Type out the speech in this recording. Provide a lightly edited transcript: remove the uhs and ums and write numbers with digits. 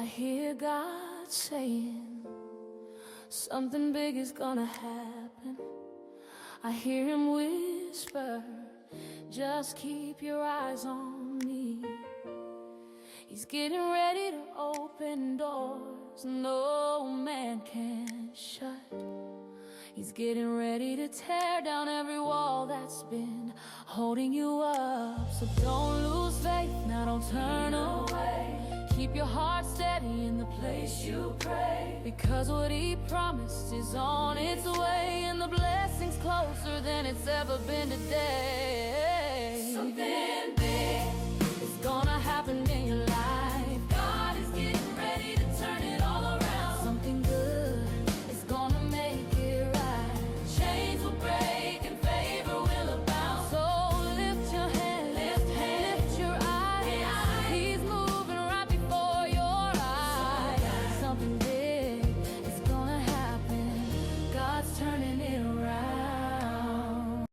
I hear God saying something big is gonna happen. I hear him whisper, just keep your eyes on me. He's getting ready to open doors no man can shut. He's getting ready to tear down every wall that's been holding you up. So don't lose faith, now don't turn away. Keep your heart steady in the place you pray, because what he promised is on its way, and the blessing's closer than it's ever been today.